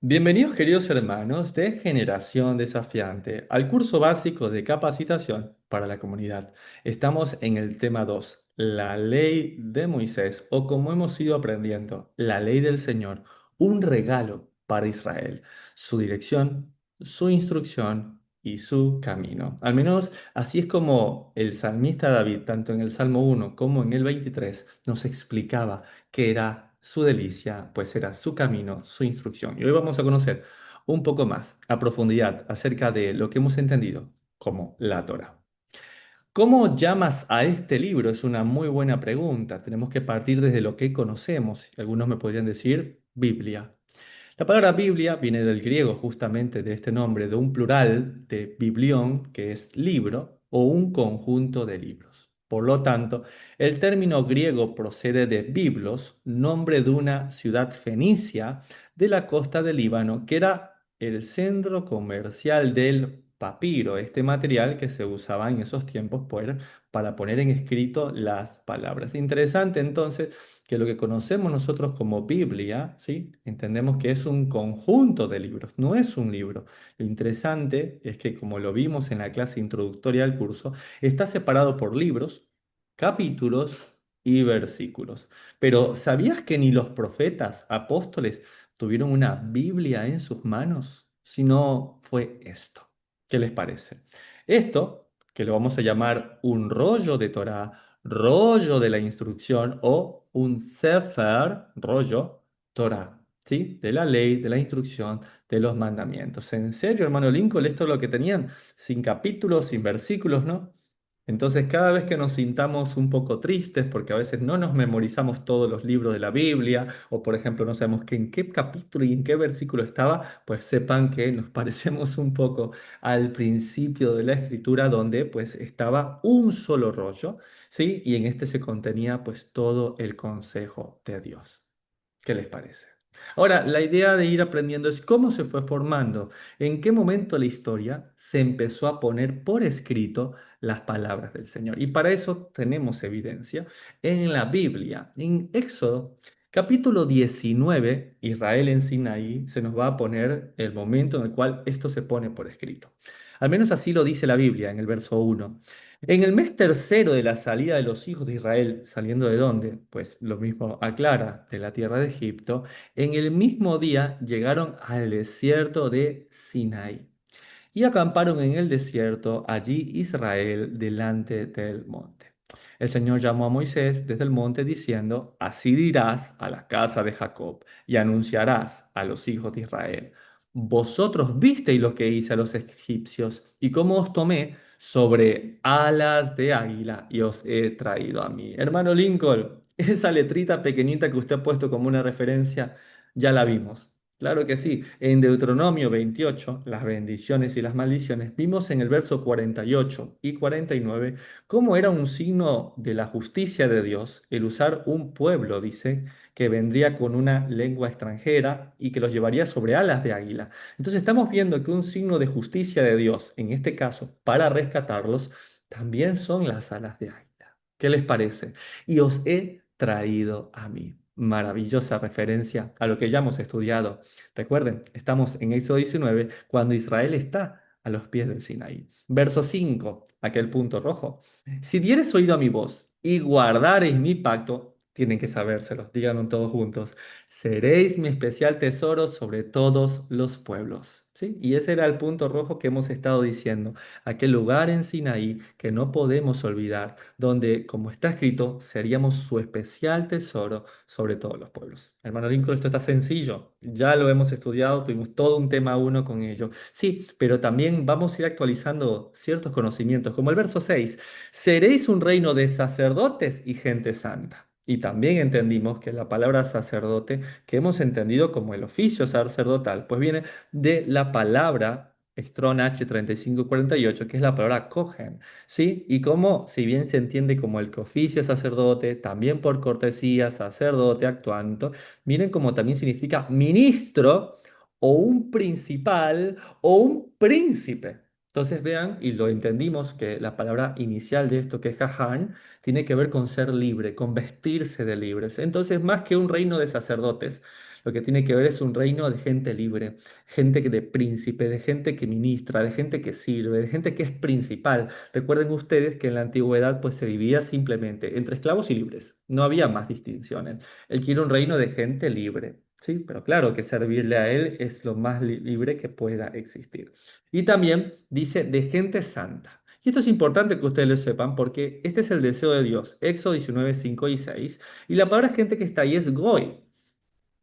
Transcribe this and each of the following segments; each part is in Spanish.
Bienvenidos queridos hermanos de Generación Desafiante al curso básico de capacitación para la comunidad. Estamos en el tema 2, la ley de Moisés, o como hemos ido aprendiendo, la ley del Señor, un regalo para Israel, su dirección, su instrucción y su camino. Al menos así es como el salmista David, tanto en el Salmo 1 como en el 23, nos explicaba que era su delicia, pues era su camino, su instrucción. Y hoy vamos a conocer un poco más a profundidad acerca de lo que hemos entendido como la Torá. ¿Cómo llamas a este libro? Es una muy buena pregunta. Tenemos que partir desde lo que conocemos. Algunos me podrían decir Biblia. La palabra Biblia viene del griego justamente de este nombre, de un plural de biblión, que es libro, o un conjunto de libros. Por lo tanto, el término griego procede de Biblos, nombre de una ciudad fenicia de la costa del Líbano, que era el centro comercial del papiro, este material que se usaba en esos tiempos para poner en escrito las palabras. Interesante entonces que lo que conocemos nosotros como Biblia, ¿sí? Entendemos que es un conjunto de libros, no es un libro. Lo interesante es que, como lo vimos en la clase introductoria al curso, está separado por libros, capítulos y versículos. Pero ¿sabías que ni los profetas, apóstoles, tuvieron una Biblia en sus manos? Si no fue esto. ¿Qué les parece? Esto, que lo vamos a llamar un rollo de Torá, rollo de la instrucción o un sefer, rollo, Torah, ¿sí? De la ley, de la instrucción, de los mandamientos. En serio, hermano Lincoln, esto es lo que tenían, sin capítulos, sin versículos, ¿no? Entonces, cada vez que nos sintamos un poco tristes, porque a veces no nos memorizamos todos los libros de la Biblia, o por ejemplo no sabemos en qué capítulo y en qué versículo estaba, pues sepan que nos parecemos un poco al principio de la escritura, donde pues estaba un solo rollo, ¿sí? Y en este se contenía pues todo el consejo de Dios. ¿Qué les parece? Ahora, la idea de ir aprendiendo es cómo se fue formando, en qué momento la historia se empezó a poner por escrito las palabras del Señor. Y para eso tenemos evidencia en la Biblia. En Éxodo, capítulo 19, Israel en Sinaí, se nos va a poner el momento en el cual esto se pone por escrito. Al menos así lo dice la Biblia en el verso 1. En el mes tercero de la salida de los hijos de Israel, ¿saliendo de dónde? Pues lo mismo aclara, de la tierra de Egipto, en el mismo día llegaron al desierto de Sinaí y acamparon en el desierto allí Israel delante del monte. El Señor llamó a Moisés desde el monte diciendo, así dirás a la casa de Jacob y anunciarás a los hijos de Israel. Vosotros visteis lo que hice a los egipcios y cómo os tomé sobre alas de águila y os he traído a mí. Hermano Lincoln, esa letrita pequeñita que usted ha puesto como una referencia, ya la vimos. Claro que sí. En Deuteronomio 28, las bendiciones y las maldiciones, vimos en el verso 48 y 49 cómo era un signo de la justicia de Dios el usar un pueblo, dice, que vendría con una lengua extranjera y que los llevaría sobre alas de águila. Entonces estamos viendo que un signo de justicia de Dios, en este caso, para rescatarlos, también son las alas de águila. ¿Qué les parece? Y os he traído a mí. Maravillosa referencia a lo que ya hemos estudiado. Recuerden, estamos en Éxodo 19 cuando Israel está a los pies del Sinaí. Verso 5, aquel punto rojo. Si dieres oído a mi voz y guardareis mi pacto, tienen que sabérselos, díganlo todos juntos, seréis mi especial tesoro sobre todos los pueblos. ¿Sí? Y ese era el punto rojo que hemos estado diciendo, aquel lugar en Sinaí que no podemos olvidar, donde, como está escrito, seríamos su especial tesoro sobre todos los pueblos. Hermano Lincoln, esto está sencillo, ya lo hemos estudiado, tuvimos todo un tema uno con ello. Sí, pero también vamos a ir actualizando ciertos conocimientos, como el verso 6, seréis un reino de sacerdotes y gente santa. Y también entendimos que la palabra sacerdote, que hemos entendido como el oficio sacerdotal, pues viene de la palabra Strong H3548, que es la palabra cohen, ¿sí? Y como, si bien se entiende como el que oficia sacerdote, también por cortesía, sacerdote actuando, miren como también significa ministro o un principal o un príncipe. Entonces vean, y lo entendimos, que la palabra inicial de esto, que es jahan, tiene que ver con ser libre, con vestirse de libres. Entonces, más que un reino de sacerdotes, Lo que tiene que ver es un reino de gente libre, gente de príncipe, de gente que ministra, de gente que sirve, de gente que es principal. Recuerden ustedes que en la antigüedad pues se dividía simplemente entre esclavos y libres. No había más distinciones. Él quiere un reino de gente libre. Sí, pero claro que servirle a él es lo más libre que pueda existir. Y también dice de gente santa. Y esto es importante que ustedes lo sepan porque este es el deseo de Dios. Éxodo 19, 5 y 6. Y la palabra gente que está ahí es Goy.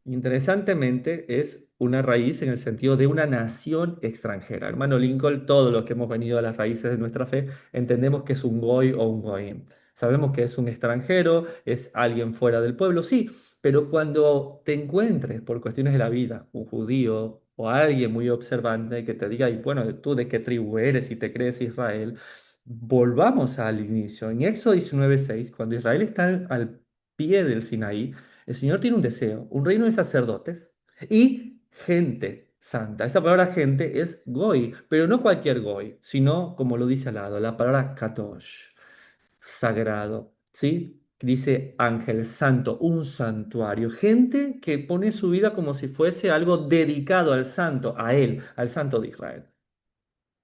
Interesantemente, es una raíz en el sentido de una nación extranjera. Hermano Lincoln, todos los que hemos venido a las raíces de nuestra fe, entendemos que es un goy o un goyim. Sabemos que es un extranjero, es alguien fuera del pueblo, sí, pero cuando te encuentres por cuestiones de la vida, un judío o alguien muy observante que te diga, y bueno, tú de qué tribu eres y te crees Israel, volvamos al inicio. En Éxodo 19:6, cuando Israel está al pie del Sinaí, el Señor tiene un deseo, un reino de sacerdotes y gente santa. Esa palabra gente es goy, pero no cualquier goy, sino, como lo dice al lado, la palabra kadosh, sagrado, ¿sí? Dice ángel, santo, un santuario. Gente que pone su vida como si fuese algo dedicado al santo, a él, al santo de Israel.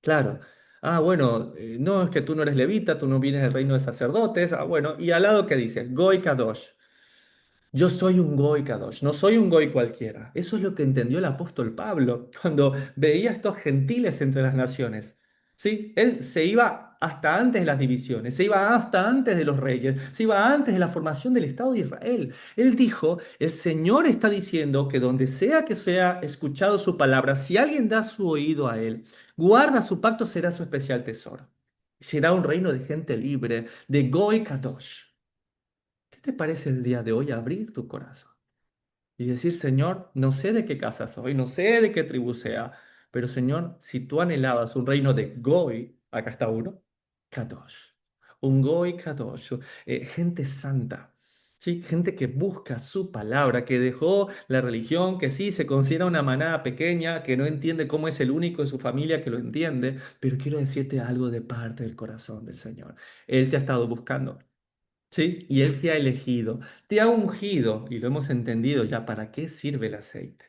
Claro. Ah, bueno, no es que tú no eres levita, tú no vienes del reino de sacerdotes. Ah, bueno, y al lado que dice, goy kadosh. Yo soy un goy kadosh, no soy un goy cualquiera. Eso es lo que entendió el apóstol Pablo cuando veía a estos gentiles entre las naciones. ¿Sí? Él se iba hasta antes de las divisiones, se iba hasta antes de los reyes, se iba antes de la formación del Estado de Israel. Él dijo, el Señor está diciendo que donde sea escuchado su palabra, si alguien da su oído a él, guarda su pacto, será su especial tesoro. Será un reino de gente libre, de goy kadosh. ¿Qué te parece el día de hoy abrir tu corazón y decir, Señor, no sé de qué casa soy, no sé de qué tribu sea, pero Señor, si tú anhelabas un reino de Goy, acá está uno, Kadosh, un Goy Kadosh, gente santa, ¿sí? Gente que busca su palabra, que dejó la religión, que sí se considera una manada pequeña, que no entiende cómo es el único de su familia que lo entiende, pero quiero decirte algo de parte del corazón del Señor. Él te ha estado buscando. Sí, y Él te ha elegido, te ha ungido, y lo hemos entendido ya para qué sirve el aceite.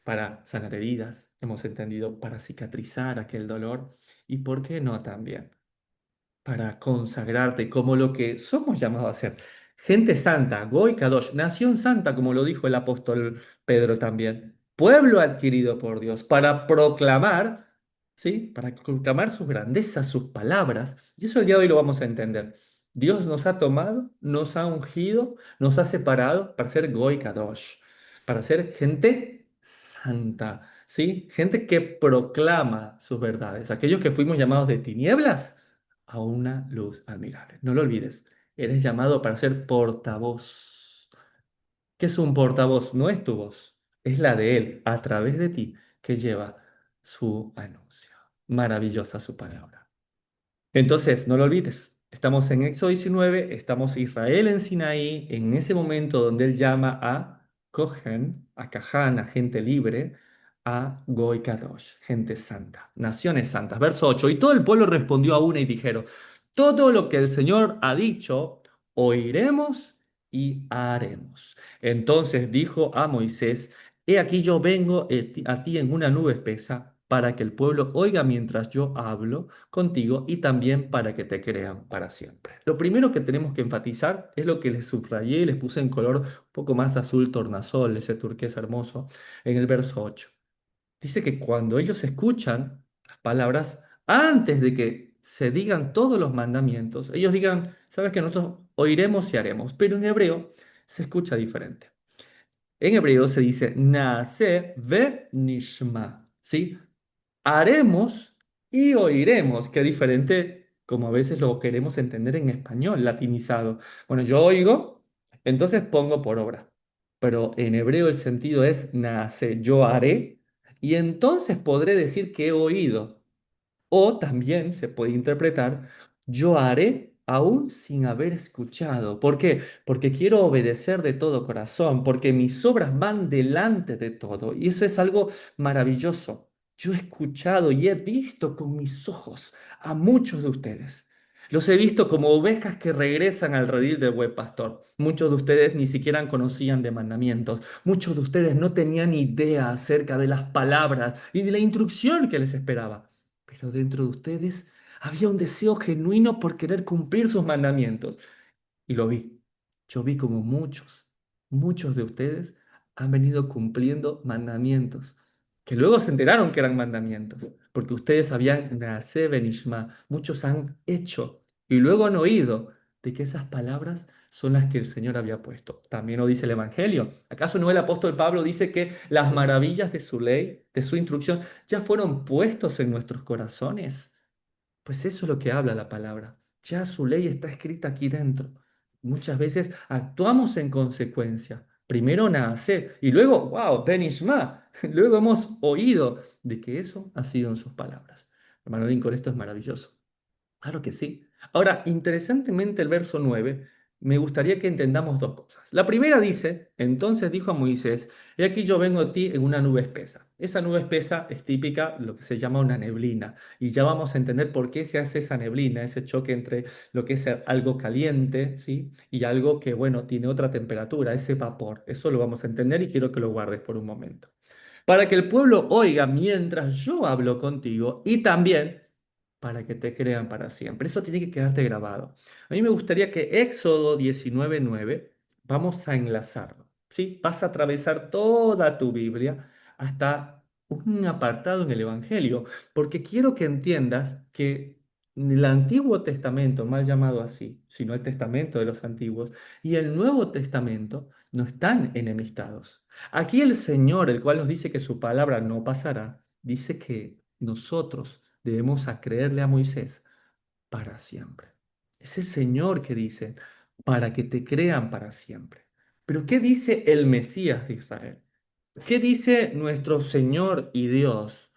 Para sanar heridas, hemos entendido, para cicatrizar aquel dolor, y por qué no también para consagrarte como lo que somos llamados a ser. Gente santa, Goy Kadosh, nación santa, como lo dijo el apóstol Pedro también. Pueblo adquirido por Dios, para proclamar, ¿sí? Para proclamar sus grandezas, sus palabras. Y eso el día de hoy lo vamos a entender. Dios nos ha tomado, nos ha ungido, nos ha separado para ser Goy Kadosh, para ser gente santa, ¿sí? Gente que proclama sus verdades. Aquellos que fuimos llamados de tinieblas a una luz admirable. No lo olvides, eres llamado para ser portavoz. ¿Qué es un portavoz? No es tu voz, es la de Él, a través de ti, que lleva su anuncio. Maravillosa su palabra. Entonces, no lo olvides, estamos en Éxodo 19, estamos Israel en Sinaí, en ese momento donde él llama a Cohen, a Caján, a gente libre, a Goy Kadosh, gente santa, naciones santas. Verso 8, y todo el pueblo respondió a una y dijeron, todo lo que el Señor ha dicho, oiremos y haremos. Entonces dijo a Moisés, he aquí yo vengo a ti en una nube espesa para que el pueblo oiga mientras yo hablo contigo y también para que te crean para siempre. Lo primero que tenemos que enfatizar es lo que les subrayé y les puse en color un poco más azul tornasol, ese turquesa hermoso, en el verso 8. Dice que cuando ellos escuchan las palabras, antes de que se digan todos los mandamientos, ellos digan, sabes que nosotros oiremos y haremos, pero en hebreo se escucha diferente. En hebreo se dice naase ve nishma, ¿sí? Haremos y oiremos, que diferente como a veces lo queremos entender en español, latinizado. Bueno, yo oigo, entonces pongo por obra. Pero en hebreo el sentido es nace, yo haré, y entonces podré decir que he oído. O también se puede interpretar, yo haré aún sin haber escuchado. ¿Por qué? Porque quiero obedecer de todo corazón, porque mis obras van delante de todo. Y eso es algo maravilloso. Yo he escuchado y he visto con mis ojos a muchos de ustedes. Los he visto como ovejas que regresan al redil del buen pastor. Muchos de ustedes ni siquiera conocían de mandamientos. Muchos de ustedes no tenían idea acerca de las palabras y de la instrucción que les esperaba. Pero dentro de ustedes había un deseo genuino por querer cumplir sus mandamientos. Y lo vi. Yo vi como muchos de ustedes han venido cumpliendo mandamientos, que luego se enteraron que eran mandamientos, porque ustedes habían nace benishma, muchos han hecho y luego han oído de que esas palabras son las que el Señor había puesto. También lo dice el Evangelio. ¿Acaso no el apóstol Pablo dice que las maravillas de su ley, de su instrucción, ya fueron puestos en nuestros corazones? Pues eso es lo que habla la palabra. Ya su ley está escrita aquí dentro. Muchas veces actuamos en consecuencia. Primero nace y luego, wow, Benishma. Luego hemos oído de que eso ha sido en sus palabras. Hermano Lincoln, esto es maravilloso. Claro que sí. Ahora, interesantemente el verso 9, me gustaría que entendamos dos cosas. La primera dice, entonces dijo a Moisés, he aquí yo vengo a ti en una nube espesa. Esa nube espesa es típica, lo que se llama una neblina. Y ya vamos a entender por qué se hace esa neblina, ese choque entre lo que es algo caliente, ¿sí? Y algo que, bueno, tiene otra temperatura, ese vapor. Eso lo vamos a entender y quiero que lo guardes por un momento. Para que el pueblo oiga mientras yo hablo contigo y también para que te crean para siempre. Eso tiene que quedarte grabado. A mí me gustaría que Éxodo 19:9 vamos a enlazarlo, ¿sí? Vas a atravesar toda tu Biblia hasta un apartado en el Evangelio, porque quiero que entiendas que el Antiguo Testamento, mal llamado así, sino el Testamento de los antiguos, y el Nuevo Testamento no están enemistados. Aquí el Señor, el cual nos dice que su palabra no pasará, dice que nosotros debemos a creerle a Moisés para siempre. Es el Señor que dice, para que te crean para siempre. Pero ¿qué dice el Mesías de Israel? ¿Qué dice nuestro Señor y Dios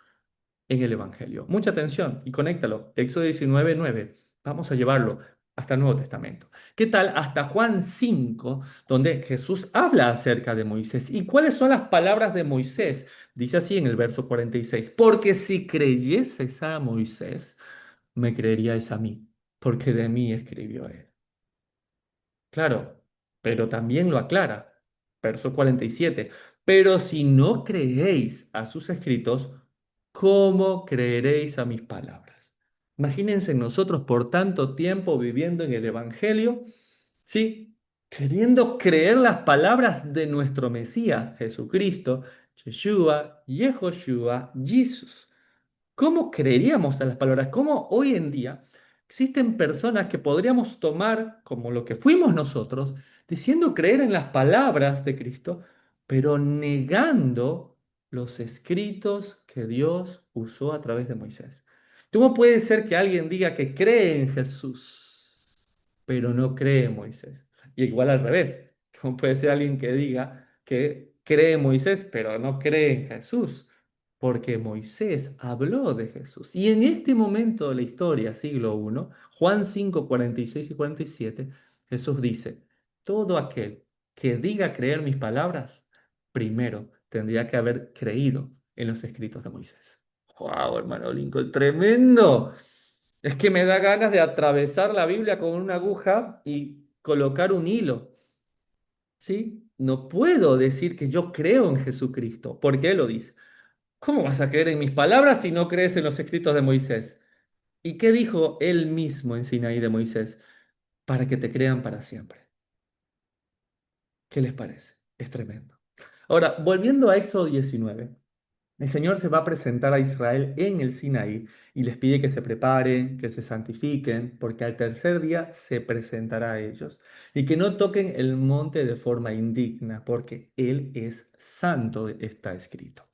en el Evangelio? Mucha atención y conéctalo. Éxodo 19:9. Vamos a llevarlo hasta el Nuevo Testamento. ¿Qué tal hasta Juan 5, donde Jesús habla acerca de Moisés? ¿Y cuáles son las palabras de Moisés? Dice así en el verso 46, porque si creyeseis a Moisés, me creeríais a mí, porque de mí escribió él. Claro, pero también lo aclara. Verso 47. Pero si no creéis a sus escritos, ¿cómo creeréis a mis palabras? Imagínense nosotros por tanto tiempo viviendo en el Evangelio, ¿sí? Queriendo creer las palabras de nuestro Mesías, Jesucristo, Yeshua, Yehoshua, Jesús. ¿Cómo creeríamos a las palabras? ¿Cómo hoy en día existen personas que podríamos tomar como lo que fuimos nosotros, diciendo creer en las palabras de Cristo, pero negando los escritos que Dios usó a través de Moisés? ¿Cómo puede ser que alguien diga que cree en Jesús, pero no cree en Moisés? Y igual al revés. ¿Cómo puede ser alguien que diga que cree en Moisés, pero no cree en Jesús? Porque Moisés habló de Jesús. Y en este momento de la historia, siglo I, Juan 5, 46 y 47, Jesús dice, todo aquel que diga creer mis palabras, primero tendría que haber creído en los escritos de Moisés. ¡Wow, hermano Lincoln! ¡Tremendo! Es que me da ganas de atravesar la Biblia con una aguja y colocar un hilo. ¿Sí? No puedo decir que yo creo en Jesucristo, porque Él lo dice. ¿Cómo vas a creer en mis palabras si no crees en los escritos de Moisés? ¿Y qué dijo él mismo en Sinaí de Moisés? Para que te crean para siempre. ¿Qué les parece? Es tremendo. Ahora, volviendo a Éxodo 19, el Señor se va a presentar a Israel en el Sinaí y les pide que se preparen, que se santifiquen, porque al tercer día se presentará a ellos y que no toquen el monte de forma indigna, porque Él es santo, está escrito.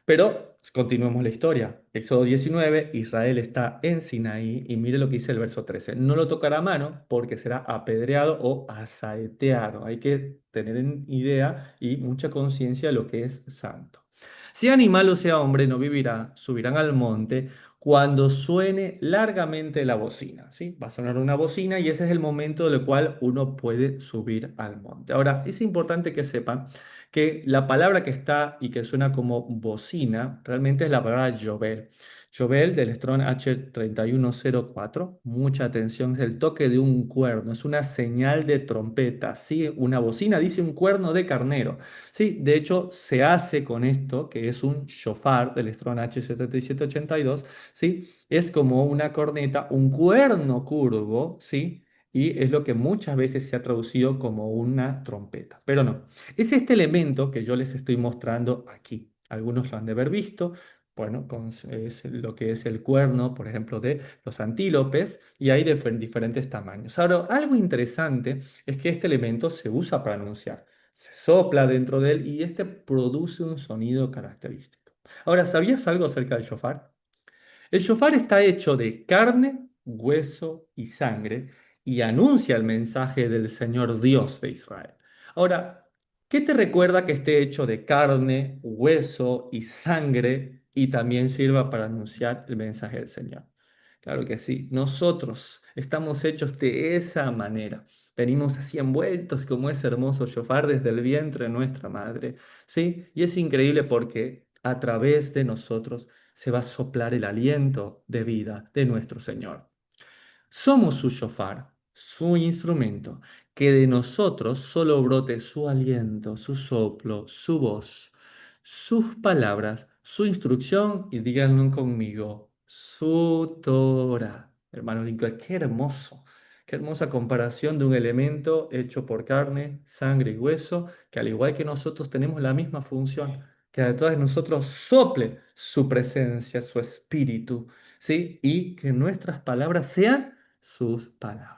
Pero continuemos la historia. Éxodo 19, Israel está en Sinaí y mire lo que dice el verso 13. No lo tocará a mano porque será apedreado o asaeteado. Hay que tener en idea y mucha conciencia de lo que es santo. Sea animal o sea hombre, no vivirá, subirán al monte cuando suene largamente la bocina, ¿sí? Va a sonar una bocina y ese es el momento en el cual uno puede subir al monte. Ahora, es importante que sepan que la palabra que está y que suena como bocina realmente es la palabra llover. Jovel del Strong H3104, mucha atención, es el toque de un cuerno, es una señal de trompeta, ¿sí? Una bocina dice un cuerno de carnero, ¿sí? De hecho, se hace con esto, que es un shofar del Strong H7782, ¿sí? Es como una corneta, un cuerno curvo, ¿sí? Y es lo que muchas veces se ha traducido como una trompeta, pero no. Es este elemento que yo les estoy mostrando aquí. Algunos lo han de haber visto, bueno, es lo que es el cuerno, por ejemplo, de los antílopes, y hay de diferentes tamaños. Ahora, algo interesante es que este elemento se usa para anunciar. Se sopla dentro de él y este produce un sonido característico. Ahora, ¿sabías algo acerca del shofar? El shofar está hecho de carne, hueso y sangre y anuncia el mensaje del Señor Dios de Israel. Ahora, ¿qué te recuerda que esté hecho de carne, hueso y sangre y también sirva para anunciar el mensaje del Señor? Claro que sí, nosotros estamos hechos de esa manera. Venimos así envueltos como ese hermoso shofar desde el vientre de nuestra madre, ¿sí? Y es increíble porque a través de nosotros se va a soplar el aliento de vida de nuestro Señor. Somos su shofar, su instrumento, que de nosotros solo brote su aliento, su soplo, su voz, sus palabras, su instrucción y díganlo conmigo, su Torah. Hermano Lincoln, qué hermosa comparación de un elemento hecho por carne, sangre y hueso, que al igual que nosotros tenemos la misma función, que a todos nosotros sople su presencia, su espíritu, ¿sí? Y que nuestras palabras sean sus palabras.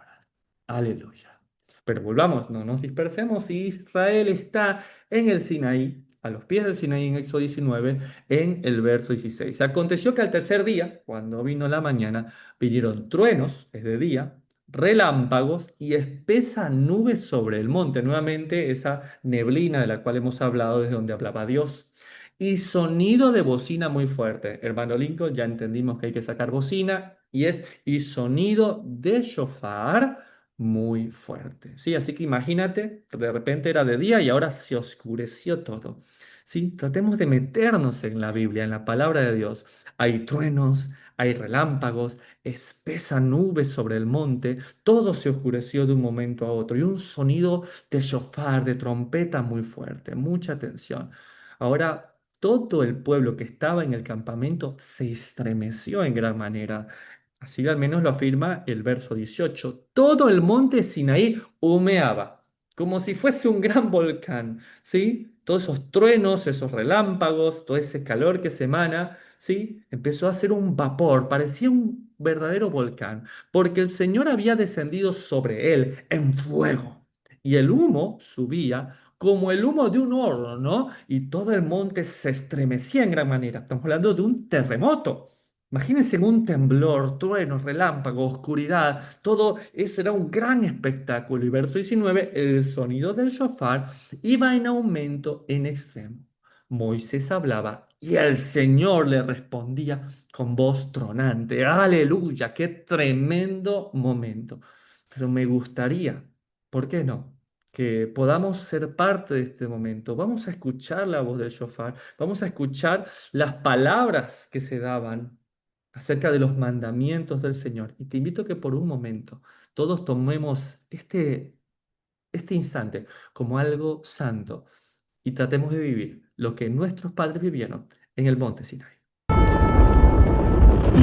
Aleluya. Pero volvamos, no nos dispersemos. Israel está en el Sinaí, a los pies del Sinaí en Éxodo 19, en el verso 16. Aconteció que al tercer día, cuando vino la mañana, vinieron truenos, es de día, relámpagos y espesa nube sobre el monte. Nuevamente esa neblina de la cual hemos hablado, desde donde hablaba Dios. Y sonido de bocina muy fuerte. Hermano Lincoln, ya entendimos que hay que sacar bocina y sonido de shofar muy fuerte. ¿Sí? Así que imagínate, de repente era de día y ahora se oscureció todo. ¿Sí? Tratemos de meternos en la Biblia, en la palabra de Dios. Hay truenos, hay relámpagos, espesa nube sobre el monte, todo se oscureció de un momento a otro y un sonido de shofar, de trompeta muy fuerte. Mucha atención. Ahora todo el pueblo que estaba en el campamento se estremeció en gran manera. Así al menos lo afirma el verso 18. Todo el monte Sinaí humeaba, como si fuese un gran volcán, ¿sí? Todos esos truenos, esos relámpagos, todo ese calor que se emana, ¿sí? Empezó a ser un vapor, parecía un verdadero volcán, porque el Señor había descendido sobre él en fuego. Y el humo subía como el humo de un horno, ¿no? Y todo el monte se estremecía en gran manera. Estamos hablando de un terremoto. Imagínense un temblor, truenos, relámpagos, oscuridad, todo eso era un gran espectáculo. Y verso 19, el sonido del shofar iba en aumento en extremo. Moisés hablaba y el Señor le respondía con voz tronante. Aleluya, qué tremendo momento. Pero me gustaría, ¿por qué no? Que podamos ser parte de este momento. Vamos a escuchar la voz del shofar, vamos a escuchar las palabras que se daban acerca de los mandamientos del Señor. Y te invito a que por un momento todos tomemos este instante como algo santo y tratemos de vivir lo que nuestros padres vivieron en el monte Sinai.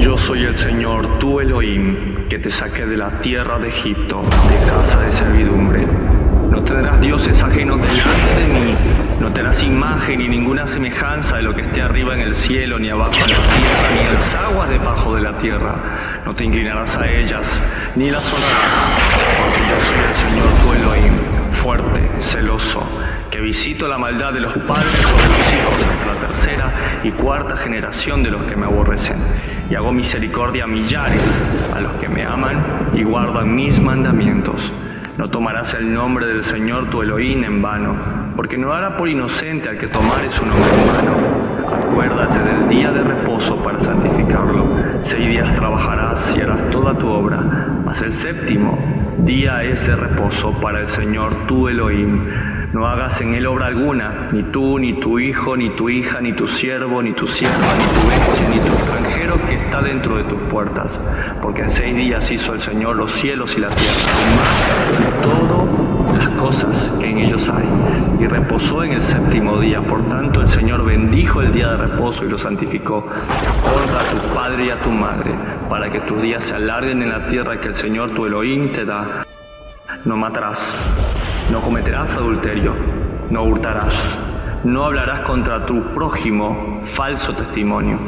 Yo soy el Señor, tu Elohim, que te saqué de la tierra de Egipto, de casa de servidumbre. No tendrás dioses ajenos delante de mí, no te harás imagen ni ninguna semejanza de lo que esté arriba en el cielo, ni abajo en la tierra, ni en las aguas debajo de la tierra. No te inclinarás a ellas, ni las honrarás, porque yo soy el Señor, tu Elohim, fuerte, celoso, que visito la maldad de los padres sobre los hijos hasta la tercera y cuarta generación de los que me aborrecen, y hago misericordia a millares, a los que me aman y guardan mis mandamientos. No tomarás el nombre del Señor tu Elohim en vano, porque no hará por inocente al que tomare su nombre en vano. reposo para santificarlo. 6 días trabajarás y harás toda tu obra, mas el séptimo día es de reposo para el Señor tu Elohim. No hagas en él obra alguna, ni tú, ni tu hijo, ni tu hija, ni tu siervo, ni tu sierva, ni tu bestia, ni tu extranjero que está dentro de tus puertas. Porque en 6 días hizo el Señor los cielos y la tierra, el mar y todas las cosas que en ellos hay. Y reposó en el séptimo día. Por tanto, el Señor bendijo el día de reposo y lo santificó. Honra a tu padre y a tu madre, para que tus días se alarguen en la tierra que el Señor tu Elohim te da. No matarás, no cometerás adulterio, no hurtarás, no hablarás contra tu prójimo falso testimonio,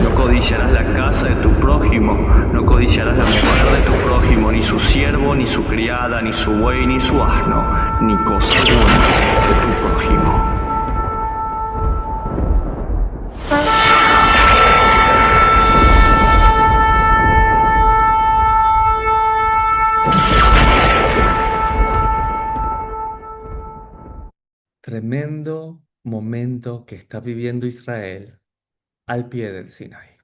no codiciarás la casa de tu prójimo, no codiciarás la mujer de tu prójimo, ni su siervo, ni su criada, ni su buey, ni su asno, ni cosa alguna de tu prójimo. Tremendo momento que está viviendo Israel al pie del Sinaí.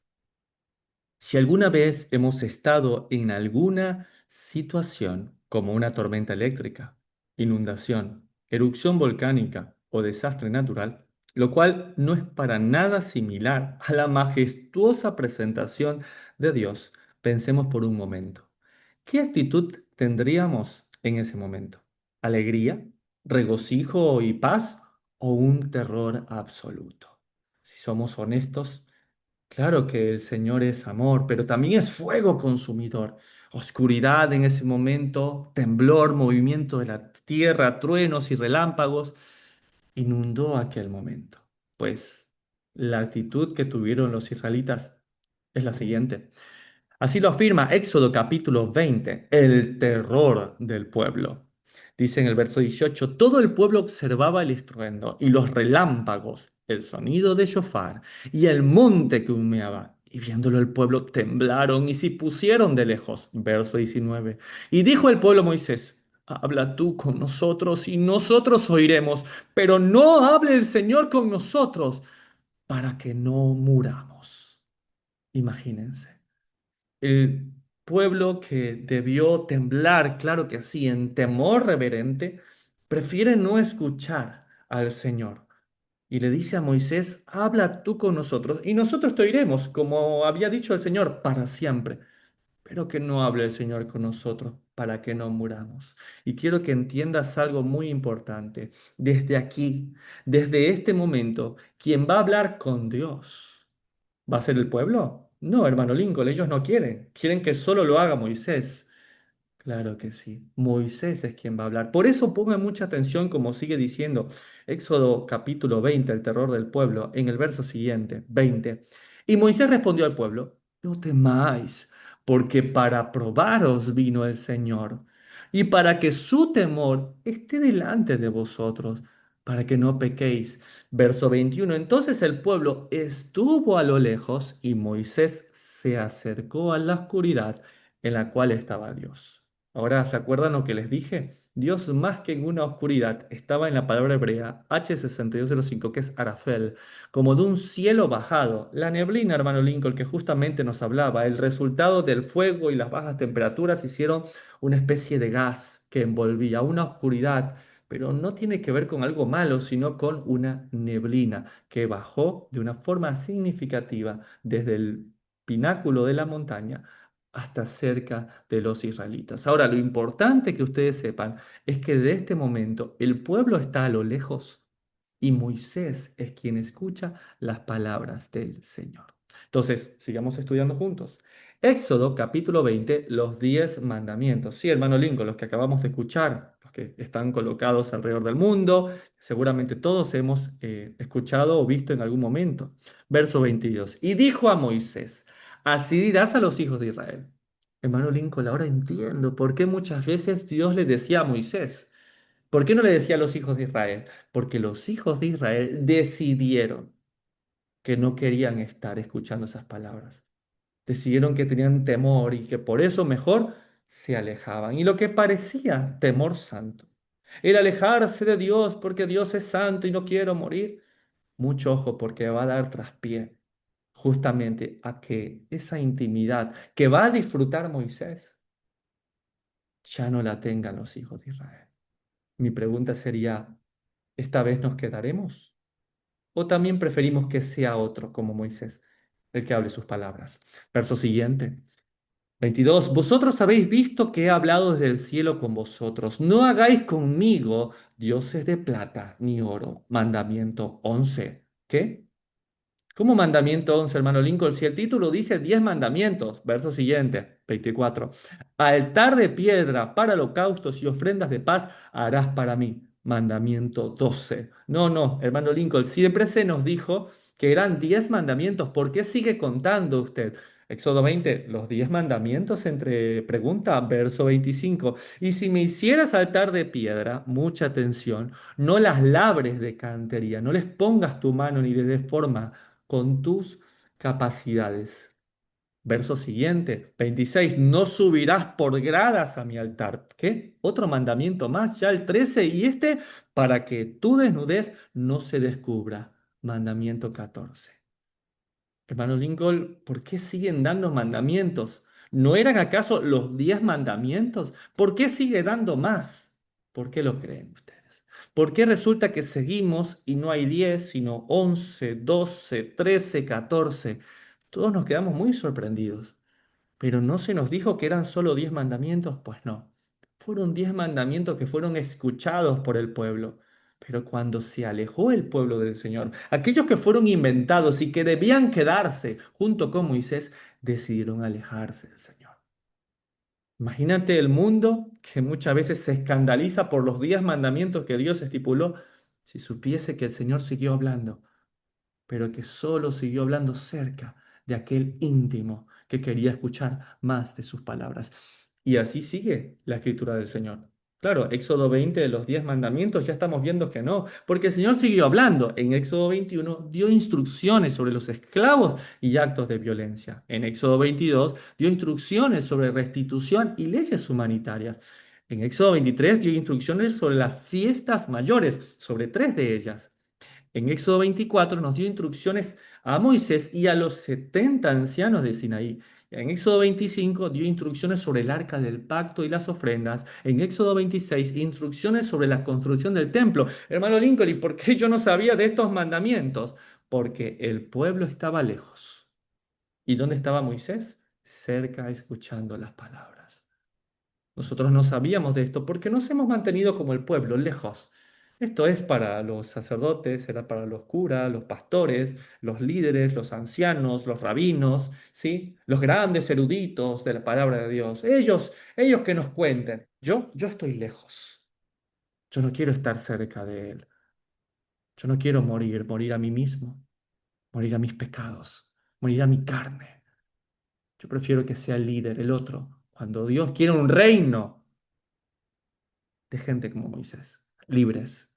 Si alguna vez hemos estado en alguna situación como una tormenta eléctrica, inundación, erupción volcánica o desastre natural, lo cual no es para nada similar a la majestuosa presentación de Dios, pensemos por un momento. ¿Qué actitud tendríamos en ese momento? ¿Alegría, regocijo y paz o un terror absoluto? Si somos honestos, claro que el Señor es amor, pero también es fuego consumidor. Oscuridad en ese momento, temblor, movimiento de la tierra, truenos y relámpagos, inundó aquel momento. Pues la actitud que tuvieron los israelitas es la siguiente. Así lo afirma Éxodo capítulo 20, el terror del pueblo. Dice en el verso 18, todo el pueblo observaba el estruendo y los relámpagos, el sonido de shofar y el monte que humeaba. Y viéndolo el pueblo temblaron y se pusieron de lejos. Verso 19. Y dijo el pueblo a Moisés, habla tú con nosotros y nosotros oiremos, pero no hable el Señor con nosotros para que no muramos. Imagínense. El pueblo que debió temblar, claro que sí, en temor reverente, prefiere no escuchar al Señor. Y le dice a Moisés, habla tú con nosotros y nosotros te oiremos, como había dicho el Señor, para siempre. Pero que no hable el Señor con nosotros para que no muramos. Y quiero que entiendas algo muy importante. Desde aquí, desde este momento, quien va a hablar con Dios, ¿va a ser el pueblo? No, hermano Lincoln, ellos no quieren. Quieren que solo lo haga Moisés. Claro que sí. Moisés es quien va a hablar. Por eso pongan mucha atención, como sigue diciendo Éxodo capítulo 20, el terror del pueblo, en el verso siguiente, 20. Y Moisés respondió al pueblo, no temáis, porque para probaros vino el Señor, y para que su temor esté delante de vosotros, para que no pequéis. Verso 21. Entonces el pueblo estuvo a lo lejos, y Moisés se acercó a la oscuridad en la cual estaba Dios. Ahora, ¿se acuerdan lo que les dije? Dios más que en una oscuridad estaba en la palabra hebrea H6205, que es Arafel, como de un cielo bajado. La neblina, hermano Lincoln, que justamente nos hablaba, el resultado del fuego y las bajas temperaturas hicieron una especie de gas que envolvía una oscuridad, pero no tiene que ver con algo malo, sino con una neblina que bajó de una forma significativa desde el pináculo de la montaña hasta cerca de los israelitas. Ahora, lo importante que ustedes sepan es que de este momento el pueblo está a lo lejos y Moisés es quien escucha las palabras del Señor. Entonces, sigamos estudiando juntos. Éxodo capítulo 20, los 10 mandamientos. Sí, hermano Lincoln, los que acabamos de escuchar, los que están colocados alrededor del mundo, seguramente todos hemos escuchado o visto en algún momento. Verso 22. Y dijo a Moisés, así dirás a los hijos de Israel. Hermano Lincoln, ahora entiendo por qué muchas veces Dios le decía a Moisés. ¿Por qué no le decía a los hijos de Israel? Porque los hijos de Israel decidieron que no querían estar escuchando esas palabras. Decidieron que tenían temor y que por eso mejor se alejaban. Y lo que parecía temor santo, el alejarse de Dios porque Dios es santo y no quiero morir, mucho ojo porque va a dar traspié justamente a que esa intimidad que va a disfrutar Moisés ya no la tengan los hijos de Israel. Mi pregunta sería, ¿esta vez nos quedaremos? ¿O también preferimos que sea otro como Moisés el que hable sus palabras? Verso siguiente. 22. Vosotros habéis visto que he hablado desde el cielo con vosotros. No hagáis conmigo dioses de plata ni oro. Mandamiento 11. ¿Qué? ¿Cómo mandamiento 11, hermano Lincoln? Si el título dice 10 mandamientos, verso siguiente, 24. Altar de piedra para holocaustos y ofrendas de paz harás para mí. Mandamiento 12. No, no, hermano Lincoln, siempre se nos dijo que eran 10 mandamientos. ¿Por qué sigue contando usted? Éxodo 20, los 10 mandamientos entre pregunta, verso 25. Y si me hicieras altar de piedra, mucha atención, no las labres de cantería, no les pongas tu mano ni le des forma con tus capacidades. Verso siguiente, 26, no subirás por gradas a mi altar. ¿Qué? Otro mandamiento más, ya el 13, y este, para que tu desnudez no se descubra. Mandamiento 14. Hermano Lincoln, ¿por qué siguen dando mandamientos? ¿No eran acaso los 10 mandamientos? ¿Por qué sigue dando más? ¿Por qué lo creen ustedes? ¿Por qué resulta que seguimos y no hay 10, sino 11, 12, 13, 14? Todos nos quedamos muy sorprendidos. Pero ¿no se nos dijo que eran solo 10 mandamientos? Pues no. Fueron 10 mandamientos que fueron escuchados por el pueblo. Pero cuando se alejó el pueblo del Señor, aquellos que fueron inventados y que debían quedarse junto con Moisés, decidieron alejarse del Señor. Imagínate el mundo que muchas veces se escandaliza por los 10 mandamientos que Dios estipuló, si supiese que el Señor siguió hablando, pero que solo siguió hablando cerca de aquel íntimo que quería escuchar más de sus palabras. Y así sigue la escritura del Señor. Claro, Éxodo 20 de los 10 mandamientos ya estamos viendo que no, porque el Señor siguió hablando. En Éxodo 21 dio instrucciones sobre los esclavos y actos de violencia. En Éxodo 22 dio instrucciones sobre restitución y leyes humanitarias. En Éxodo 23 dio instrucciones sobre las fiestas mayores, sobre tres de ellas. En Éxodo 24 nos dio instrucciones a Moisés y a los 70 ancianos de Sinaí. En Éxodo 25 dio instrucciones sobre el arca del pacto y las ofrendas. En Éxodo 26 instrucciones sobre la construcción del templo. Hermano Lincoln, ¿y por qué yo no sabía de estos mandamientos? Porque el pueblo estaba lejos. ¿Y dónde estaba Moisés? Cerca escuchando las palabras. Nosotros no sabíamos de esto porque nos hemos mantenido como el pueblo, lejos. Esto es para los sacerdotes, era para los curas, los pastores, los líderes, los ancianos, los rabinos, ¿sí? Los grandes eruditos de la palabra de Dios. Ellos que nos cuenten. Yo estoy lejos. Yo no quiero estar cerca de Él. Yo no quiero morir a mí mismo, morir a mis pecados, morir a mi carne. Yo prefiero que sea el líder, el otro. Cuando Dios quiere un reino de gente como Moisés, libres,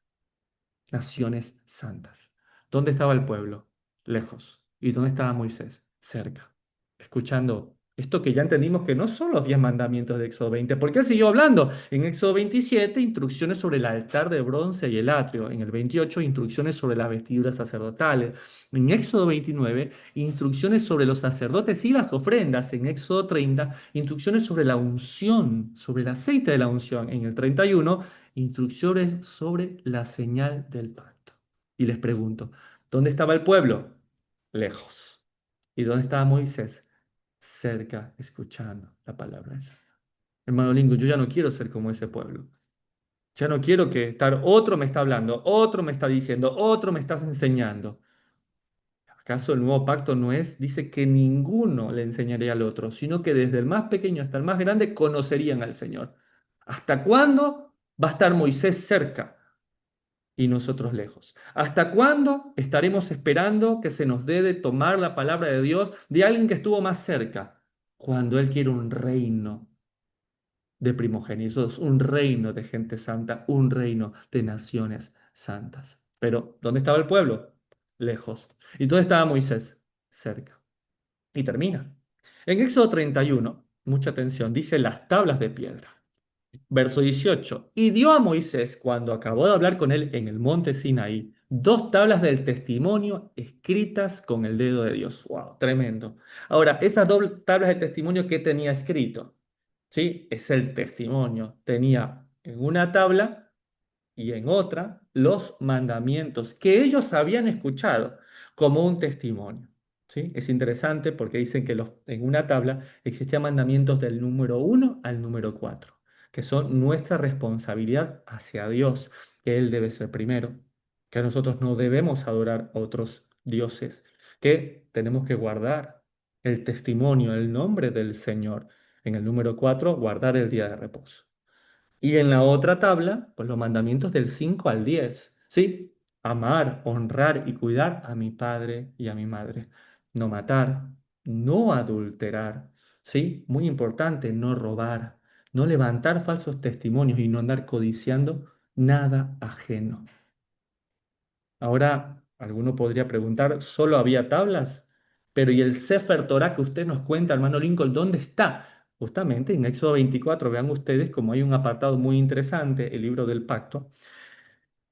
naciones santas. ¿Dónde estaba el pueblo? Lejos. ¿Y dónde estaba Moisés? Cerca. Escuchando esto que ya entendimos que no son los 10 mandamientos de Éxodo 20, porque él siguió hablando. En Éxodo 27, instrucciones sobre el altar de bronce y el atrio. En el 28, instrucciones sobre las vestiduras sacerdotales. En Éxodo 29, instrucciones sobre los sacerdotes y las ofrendas. En Éxodo 30, instrucciones sobre la unción, sobre el aceite de la unción. En el 31, instrucciones sobre la señal del pacto. Y les pregunto, ¿dónde estaba el pueblo? Lejos. ¿Y dónde estaba Moisés? Cerca, escuchando la palabra del Señor. Hermano Lingo, yo ya no quiero ser como ese pueblo. Ya no quiero que estar, otro me está hablando, otro me está diciendo, otro me estás enseñando. ¿Acaso el nuevo pacto no es? Dice que ninguno le enseñaría al otro, sino que desde el más pequeño hasta el más grande conocerían al Señor. ¿Hasta cuándo va a estar Moisés cerca y nosotros lejos? ¿Hasta cuándo estaremos esperando que se nos dé de tomar la palabra de Dios de alguien que estuvo más cerca? Cuando Él quiere un reino de primogénitos, un reino de gente santa, un reino de naciones santas. Pero, ¿dónde estaba el pueblo? Lejos. ¿Y dónde estaba Moisés? Cerca. Y termina. En Éxodo 31, mucha atención, dice las tablas de piedra. Verso 18. Y dio a Moisés, cuando acabó de hablar con él en el monte Sinaí, 2 tablas del testimonio escritas con el dedo de Dios. ¡Wow! Tremendo. Ahora, esas 2 tablas del testimonio, ¿qué tenía escrito? ¿Sí? Es el testimonio. Tenía en una tabla y en otra los mandamientos que ellos habían escuchado como un testimonio. ¿Sí? Es interesante porque dicen que en una tabla existían mandamientos del número 1 al número 4, que son nuestra responsabilidad hacia Dios, que Él debe ser primero, que nosotros no debemos adorar a otros dioses, que tenemos que guardar el testimonio, el nombre del Señor. En el número 4, guardar el día de reposo. Y en la otra tabla, pues los mandamientos del 5 al 10, ¿sí? Amar, honrar y cuidar a mi padre y a mi madre. No matar, no adulterar, ¿sí? Muy importante, no robar, no levantar falsos testimonios y no andar codiciando nada ajeno. Ahora, alguno podría preguntar, ¿solo había tablas? Pero ¿y el Sefer Torah que usted nos cuenta, hermano Lincoln, dónde está? Justamente en Éxodo 24, vean ustedes como hay un apartado muy interesante, el libro del pacto,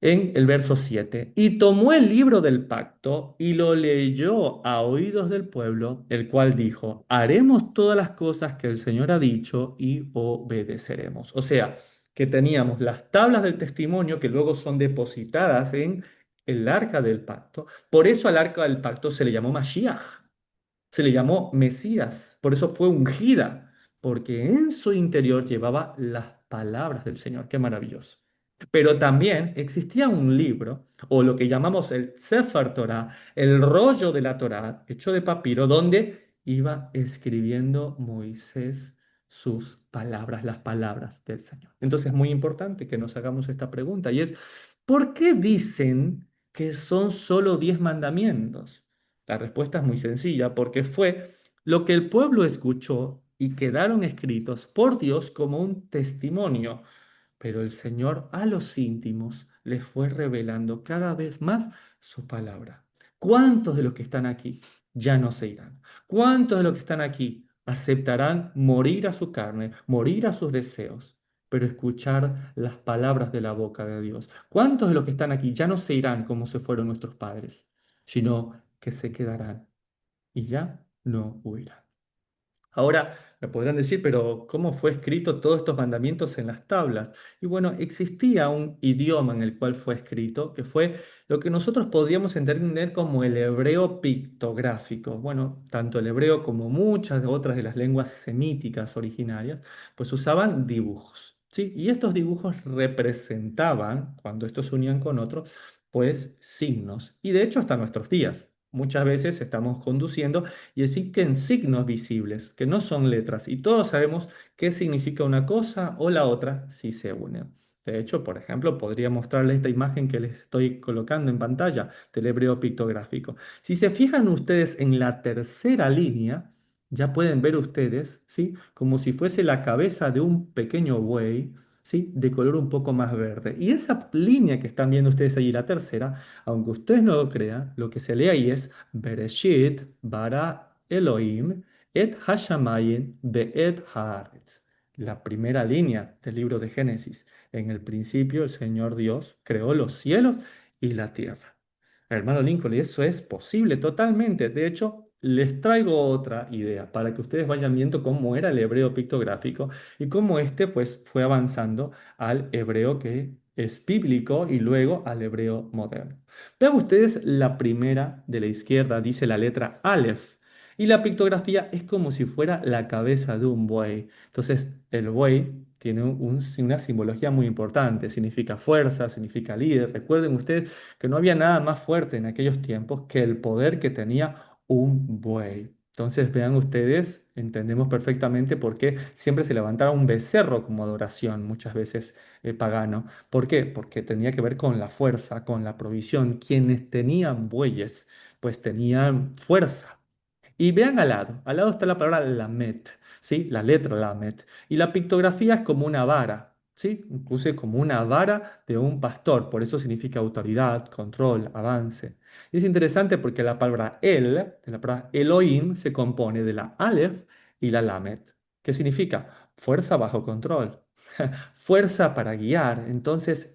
en el verso 7. Y tomó el libro del pacto y lo leyó a oídos del pueblo, el cual dijo, haremos todas las cosas que el Señor ha dicho y obedeceremos. O sea, que teníamos las tablas del testimonio que luego son depositadas en el arca del pacto. Por eso al arca del pacto se le llamó Mashiach, se le llamó Mesías, por eso fue ungida, porque en su interior llevaba las palabras del Señor. Qué maravilloso. Pero también existía un libro, o lo que llamamos el Sefer Torah, el rollo de la Torah, hecho de papiro, donde iba escribiendo Moisés sus palabras, las palabras del Señor. Entonces es muy importante que nos hagamos esta pregunta, y es, ¿por qué dicen que son solo 10 mandamientos? La respuesta es muy sencilla, porque fue lo que el pueblo escuchó y quedaron escritos por Dios como un testimonio. Pero el Señor a los íntimos les fue revelando cada vez más su palabra. ¿Cuántos de los que están aquí ya no se irán? ¿Cuántos de los que están aquí aceptarán morir a su carne, morir a sus deseos, pero escuchar las palabras de la boca de Dios? ¿Cuántos de los que están aquí ya no se irán como se fueron nuestros padres, sino que se quedarán y ya no huirán? Ahora me podrán decir, pero ¿cómo fue escrito todos estos mandamientos en las tablas? Y bueno, existía un idioma en el cual fue escrito, que fue lo que nosotros podríamos entender como el hebreo pictográfico. Bueno, tanto el hebreo como muchas otras de las lenguas semíticas originarias, pues usaban dibujos. ¿Sí? Y estos dibujos representaban, cuando estos se unían con otros, pues signos. Y de hecho hasta nuestros días. Muchas veces estamos conduciendo y existen signos visibles, que no son letras, y todos sabemos qué significa una cosa o la otra si se unen. De hecho, por ejemplo, podría mostrarles esta imagen que les estoy colocando en pantalla del hebreo pictográfico. Si se fijan ustedes en la tercera línea, ya pueden ver ustedes, ¿sí? Como si fuese la cabeza de un pequeño buey, ¿sí? De color un poco más verde. Y esa línea que están viendo ustedes allí, la tercera, aunque ustedes no lo crean, lo que se lee ahí es Bereshit bara Elohim et hashamayim be'et haaretz. La primera línea del libro de Génesis. En el principio el Señor Dios creó los cielos y la tierra. Hermano Lincoln, y eso es posible totalmente. De hecho, les traigo otra idea para que ustedes vayan viendo cómo era el hebreo pictográfico y cómo este pues fue avanzando al hebreo que es bíblico y luego al hebreo moderno. Vean ustedes la primera de la izquierda, dice la letra Aleph. Y la pictografía es como si fuera la cabeza de un buey. Entonces, el buey tiene una simbología muy importante. Significa fuerza, significa líder. Recuerden ustedes que no había nada más fuerte en aquellos tiempos que el poder que tenía un buey. Entonces, vean ustedes, entendemos perfectamente por qué siempre se levantaba un becerro como adoración, muchas veces pagano. ¿Por qué? Porque tenía que ver con la fuerza, con la provisión. Quienes tenían bueyes, pues tenían fuerza. Y vean al lado está la palabra lamet, ¿sí? La letra lamet. Y la pictografía es como una vara, ¿sí? Incluso como una vara de un pastor, por eso significa autoridad, control, avance. Y es interesante porque la palabra el, de la palabra Elohim, se compone de la Aleph y la lamet. ¿Qué significa? Fuerza bajo control, fuerza para guiar. Entonces,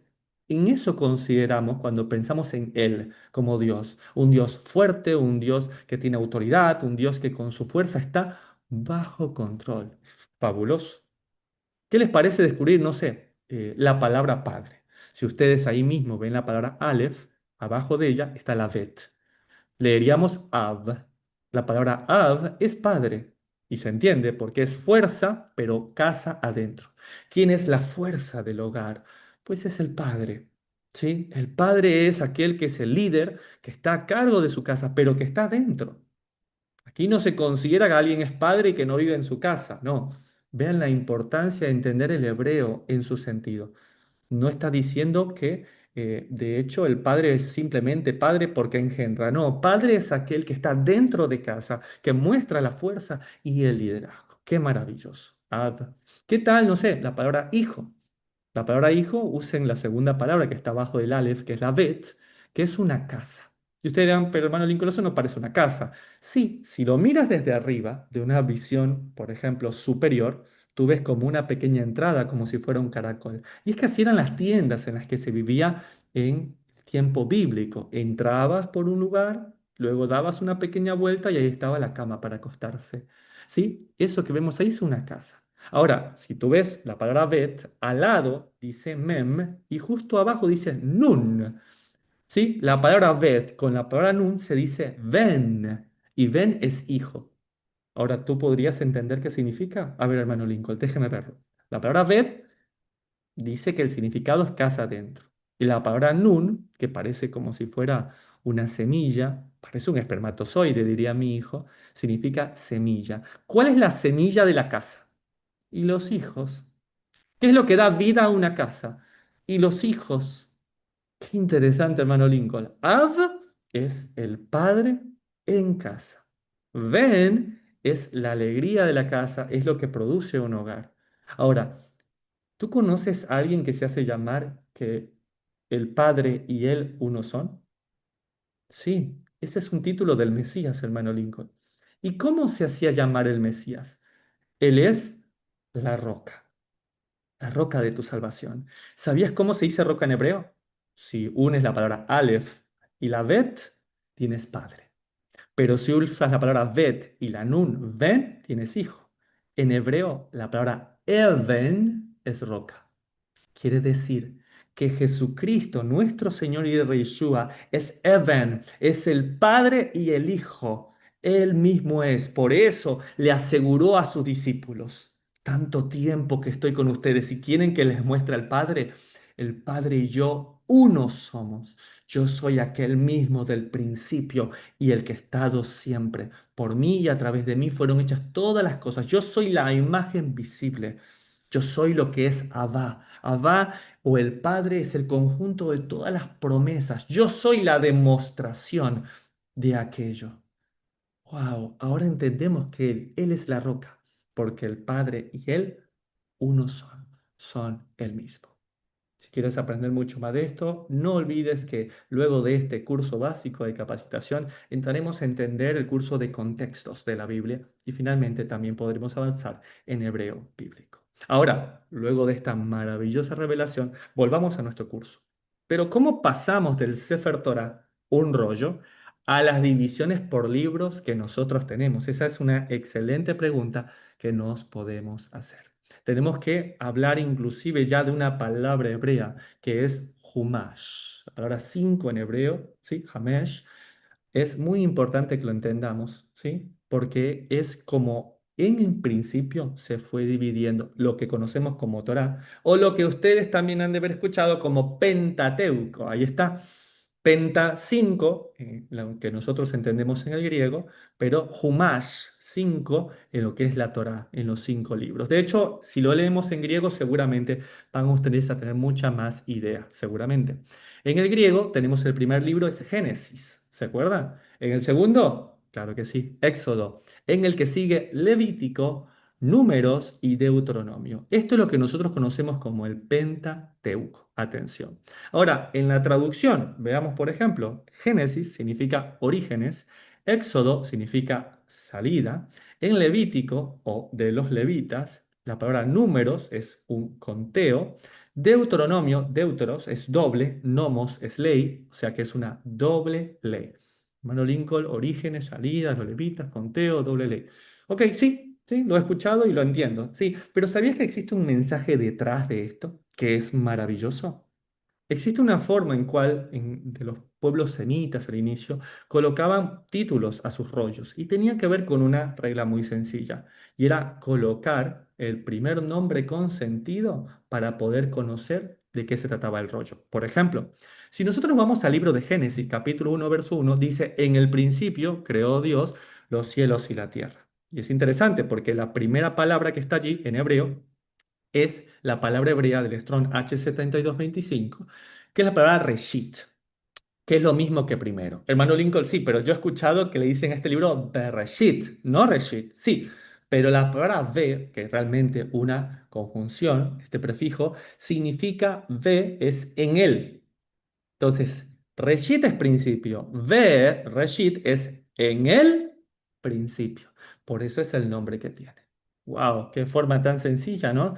En eso consideramos cuando pensamos en Él como Dios, un Dios fuerte, un Dios que tiene autoridad, un Dios que con su fuerza está bajo control. Fabuloso. ¿Qué les parece descubrir, no sé, la palabra Padre? Si ustedes ahí mismo ven la palabra Aleph, abajo de ella está la Bet. Leeríamos Av. La palabra Av es padre y se entiende porque es fuerza, pero casa adentro. ¿Quién es la fuerza del hogar? Pues es el padre. ¿Sí? El padre es aquel que es el líder, que está a cargo de su casa, pero que está dentro. Aquí no se considera que alguien es padre y que no vive en su casa, no. Vean la importancia de entender el hebreo en su sentido. No está diciendo que, de hecho, el padre es simplemente padre porque engendra. No, padre es aquel que está dentro de casa, que muestra la fuerza y el liderazgo. Qué maravilloso. ¿Qué tal, no sé, la palabra hijo? La palabra hijo, usen la segunda palabra que está abajo del Aleph, que es la Bet, que es una casa. Y ustedes dirán, pero hermano Lincoln, eso no parece una casa. Sí, si lo miras desde arriba, de una visión, por ejemplo, superior, tú ves como una pequeña entrada, como si fuera un caracol. Y es que así eran las tiendas en las que se vivía en tiempo bíblico. Entrabas por un lugar, luego dabas una pequeña vuelta y ahí estaba la cama para acostarse. ¿Sí? Eso que vemos ahí es una casa. Ahora, si tú ves la palabra bet, al lado dice mem y justo abajo dice nun. ¿Sí? La palabra bet con la palabra nun se dice ven y ven es hijo. Ahora, ¿tú podrías entender qué significa? A ver, hermano Lincoln, déjeme verlo. La palabra bet dice que el significado es casa adentro. Y la palabra nun, que parece como si fuera una semilla, parece un espermatozoide, diría mi hijo, significa semilla. ¿Cuál es la semilla de la casa? Y los hijos. ¿Qué es lo que da vida a una casa? Y los hijos. Qué interesante, hermano Lincoln. Av es el padre en casa. Ven es la alegría de la casa, es lo que produce un hogar. Ahora, ¿tú conoces a alguien que se hace llamar que el padre y él uno son? Sí, ese es un título del Mesías, hermano Lincoln. ¿Y cómo se hacía llamar el Mesías? Él es la roca. La roca de tu salvación. ¿Sabías cómo se dice roca en hebreo? Si unes la palabra Aleph y la Bet, tienes padre. Pero si usas la palabra Bet y la Nun, ven, tienes hijo. En hebreo, la palabra Even es roca. Quiere decir que Jesucristo, nuestro Señor y Rey Yeshua, es Even, es el Padre y el Hijo. Él mismo es. Por eso le aseguró a sus discípulos, tanto tiempo que estoy con ustedes, si quieren que les muestre al Padre, el Padre y yo uno somos. Yo soy aquel mismo del principio y el que ha estado siempre. Por mí y a través de mí fueron hechas todas las cosas. Yo soy la imagen visible. Yo soy lo que es Abba. Abba o el Padre es el conjunto de todas las promesas. Yo soy la demostración de aquello. Wow, ahora entendemos que Él es la roca, porque el Padre y Él uno son el mismo. Si quieres aprender mucho más de esto, no olvides que luego de este curso básico de capacitación entraremos a entender el curso de contextos de la Biblia y finalmente también podremos avanzar en hebreo bíblico. Ahora, luego de esta maravillosa revelación, volvamos a nuestro curso. Pero ¿cómo pasamos del Sefer Torah, un rollo, a las divisiones por libros que nosotros tenemos? Esa es una excelente pregunta que nos podemos hacer. Tenemos que hablar inclusive ya de una palabra hebrea que es Humash. La palabra 5 en hebreo, ¿sí? Hamesh, es muy importante que lo entendamos, ¿sí? Porque es como en el principio se fue dividiendo lo que conocemos como Torá o lo que ustedes también han de haber escuchado como Pentateuco. Ahí está. Penta 5, lo que nosotros entendemos en el griego, pero Humash 5 en lo que es la Torá, en los 5 libros. De hecho, si lo leemos en griego, seguramente van ustedes a tener mucha más idea, seguramente. En el griego tenemos el primer libro, es Génesis, ¿se acuerdan? En el segundo, claro que sí, Éxodo. En el que sigue Levítico, Números y Deuteronomio. Esto es lo que nosotros conocemos como el Pentateuco. Atención. Ahora, en la traducción, veamos por ejemplo, Génesis significa orígenes, Éxodo significa salida, en Levítico o de los levitas, la palabra números es un conteo, Deuteronomio, deuteros es doble, nomos es ley, o sea que es una doble ley. Hermano Lincoln, orígenes, salidas, los levitas, conteo, doble ley. Ok, sí, sí, lo he escuchado y lo entiendo, sí, pero ¿sabías que existe un mensaje detrás de esto que es maravilloso? Existe una forma en cual de los pueblos semitas al inicio colocaban títulos a sus rollos y tenía que ver con una regla muy sencilla y era colocar el primer nombre con sentido para poder conocer de qué se trataba el rollo. Por ejemplo, si nosotros vamos al libro de Génesis, capítulo 1, verso 1, dice, en el principio creó Dios los cielos y la tierra. Y es interesante porque la primera palabra que está allí en hebreo es la palabra hebrea del Strong H7225, que es la palabra reshit, que es lo mismo que primero. Hermano Lincoln, sí, pero yo he escuchado que le dicen a este libro Bereshit, no Reshit, sí, pero la palabra ve, que es realmente una conjunción, este prefijo, significa ve es en él. Entonces, Reshit es principio, ve, Reshit es en el principio. Por eso es el nombre que tiene. ¡Wow! ¡Qué forma tan sencilla!, ¿no?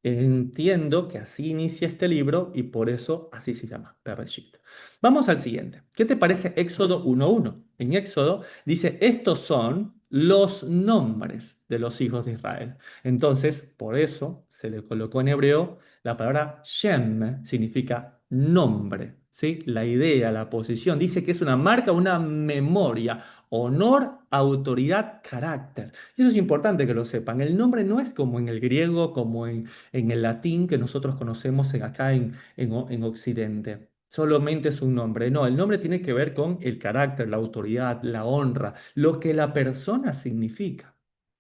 Entiendo que así inicia este libro y por eso así se llama, Bereshit. Vamos al siguiente. ¿Qué te parece Éxodo 1:1? En Éxodo dice, estos son los nombres de los hijos de Israel. Entonces, por eso se le colocó en hebreo la palabra Shem, significa nombre, ¿sí? La idea, la posición, dice que es una marca, una memoria, honor, autoridad, carácter. Y eso es importante que lo sepan. El nombre no es como en el griego, como en el latín que nosotros conocemos acá en Occidente. Solamente es un nombre. No, el nombre tiene que ver con el carácter, la autoridad, la honra, lo que la persona significa.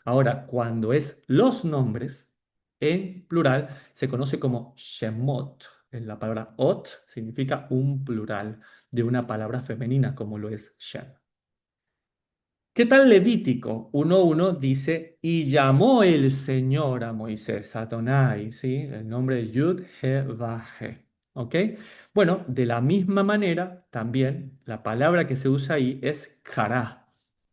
Ahora, cuando es los nombres, en plural, se conoce como Shemot. La palabra ot significa un plural de una palabra femenina, como lo es Shem. ¿Qué tal Levítico 1:1 dice, y llamó el Señor a Moisés, Adonai, ¿sí? El nombre de Yud, He, Vah, He. ¿Ok? Bueno, de la misma manera, también la palabra que se usa ahí es kará,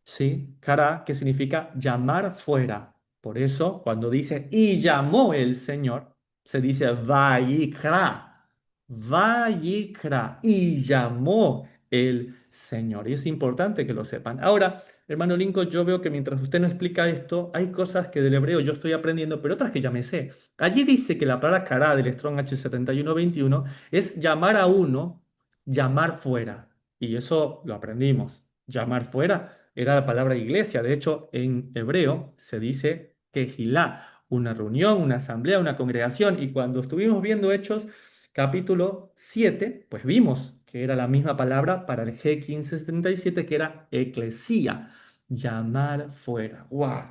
¿sí? Kará, que significa llamar fuera. Por eso, cuando dice, y llamó el Señor, se dice, Vayikra, Vayikra, y llamó el Señor. Y es importante que lo sepan. Ahora, hermano Lincoln, yo veo que mientras usted nos explica esto, hay cosas que del hebreo yo estoy aprendiendo, pero otras que ya me sé. Allí dice que la palabra kará del Strong H7121 es llamar a uno, llamar fuera. Y eso lo aprendimos. Llamar fuera era la palabra iglesia. De hecho, en hebreo se dice kehilá, una reunión, una asamblea, una congregación. Y cuando estuvimos viendo Hechos capítulo 7, pues vimos que era la misma palabra para el G1577, que era eclesía, llamar fuera. ¡Wow!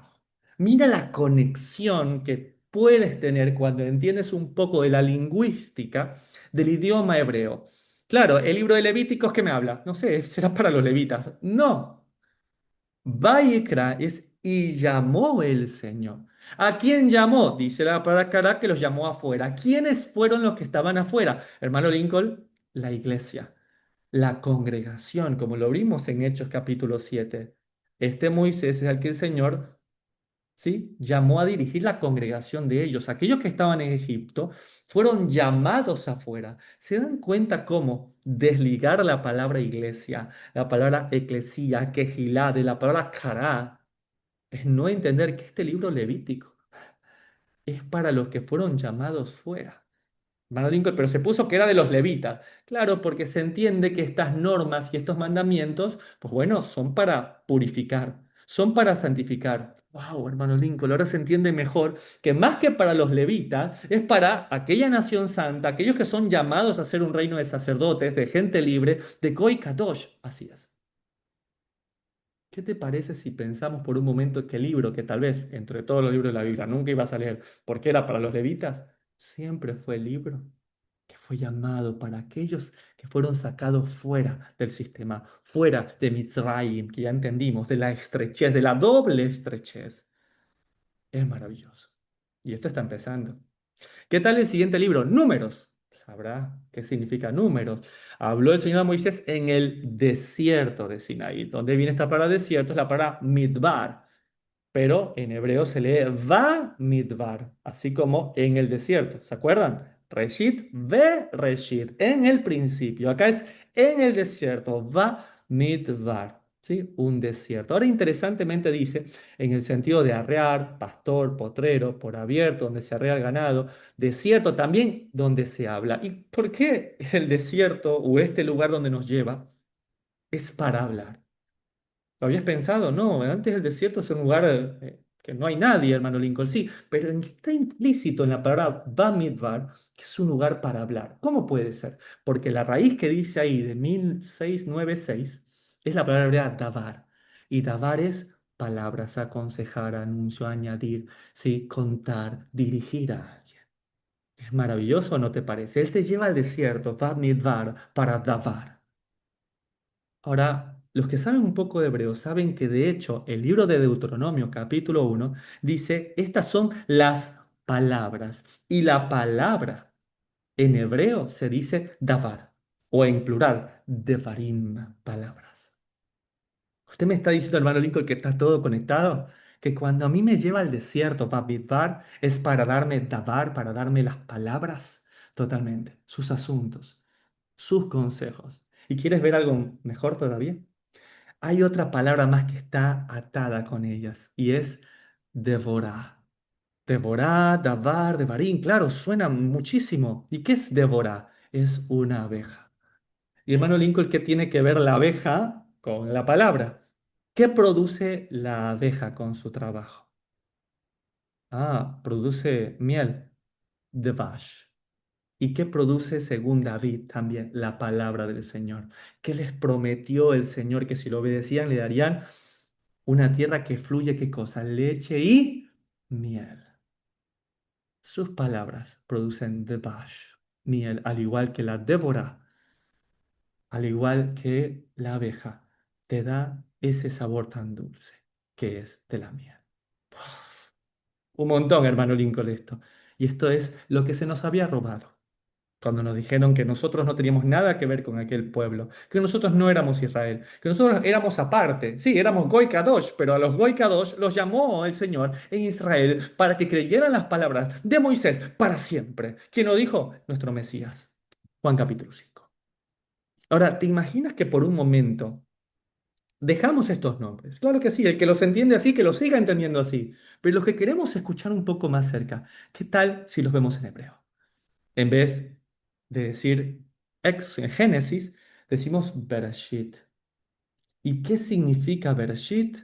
Mira la conexión que puedes tener cuando entiendes un poco de la lingüística del idioma hebreo. Claro, el libro de Levíticos, ¿qué me habla? No sé, será para los levitas. No, Vayikra es y llamó el Señor. ¿A quién llamó? Dice la palabra cara que los llamó afuera. ¿Quiénes fueron los que estaban afuera? Hermano Lincoln, la iglesia, la congregación, como lo vimos en Hechos capítulo 7. Este Moisés es al que el Señor, ¿sí?, llamó a dirigir la congregación de ellos. Aquellos que estaban en Egipto fueron llamados afuera. ¿Se dan cuenta cómo desligar la palabra iglesia, la palabra eclesía, quejilá, de la palabra cará, es no entender que este libro levítico es para los que fueron llamados fuera? Hermano Lincoln, pero se puso que era de los levitas. Claro, porque se entiende que estas normas y estos mandamientos, pues bueno, son para purificar, son para santificar. Wow, hermano Lincoln, ahora se entiende mejor que más que para los levitas, es para aquella nación santa, aquellos que son llamados a ser un reino de sacerdotes, de gente libre, de Goy Kadosh. Así es. ¿Qué te parece si pensamos por un momento que el libro, que tal vez entre todos los libros de la Biblia nunca iba a salir porque era para los levitas, siempre fue el libro que fue llamado para aquellos que fueron sacados fuera del sistema, fuera de Mitzrayim, que ya entendimos, de la estrechez, de la doble estrechez? Es maravilloso. Y esto está empezando. ¿Qué tal el siguiente libro? Números. Sabrá qué significa números. Habló el Señor a Moisés en el desierto de Sinaí. ¿Dónde viene esta palabra desierto? Es la palabra midbar, pero en hebreo se lee va midbar, así como en el desierto. ¿Se acuerdan? Reshit, ve Reshit, en el principio. Acá es en el desierto, va midbar, ¿sí? Un desierto. Ahora, interesantemente dice, en el sentido de arrear, pastor, potrero, por abierto, donde se arrea el ganado, desierto también donde se habla. ¿Y por qué el desierto o este lugar donde nos lleva es para hablar? ¿Lo habías pensado? No, antes el desierto es un lugar que no hay nadie, hermano Lincoln, sí, pero está implícito en la palabra Bamidbar, que es un lugar para hablar. ¿Cómo puede ser? Porque la raíz que dice ahí de 1696 es la palabra hebrea davar, y davar es palabras, aconsejar, anuncio, añadir, sí, contar, dirigir a alguien. Es maravilloso, ¿no te parece? Él te lleva al desierto, Bamidbar, para davar. Ahora, los que saben un poco de hebreo saben que de hecho el libro de Deuteronomio capítulo 1 dice, estas son las palabras. Y la palabra en hebreo se dice davar, o en plural, devarim, palabras. Usted me está diciendo, hermano Lincoln, que está todo conectado, que cuando a mí me lleva al desierto, Bamidbar, es para darme davar, para darme las palabras totalmente, sus asuntos, sus consejos. ¿Y quieres ver algo mejor todavía? Hay otra palabra más que está atada con ellas y es devorá. Devorá, davar, devarín, claro, suena muchísimo. ¿Y qué es devorá? Es una abeja. Y hermano Lincoln, ¿qué tiene que ver la abeja con la palabra? ¿Qué produce la abeja con su trabajo? Ah, produce miel, devash. ¿Y qué produce según David también la palabra del Señor? ¿Qué les prometió el Señor que si lo obedecían le darían una tierra que fluye, ¿qué cosa? Leche y miel. Sus palabras producen debash, miel, al igual que la Débora, al igual que la abeja, te da ese sabor tan dulce que es de la miel. Un montón, hermano Lincoln, esto. Y esto es lo que se nos había robado cuando nos dijeron que nosotros no teníamos nada que ver con aquel pueblo, que nosotros no éramos Israel, que nosotros éramos aparte. Sí, éramos Goy Kadosh, pero a los Goy Kadosh los llamó el Señor en Israel para que creyeran las palabras de Moisés para siempre. ¿Quién lo dijo? Nuestro Mesías. Juan capítulo 5. Ahora, ¿te imaginas que por un momento dejamos estos nombres? Claro que sí, el que los entiende así, que los siga entendiendo así. Pero los que queremos escuchar un poco más cerca, ¿qué tal si los vemos en hebreo? En vez de decir Génesis, decimos Bereshit. ¿Y qué significa Bereshit?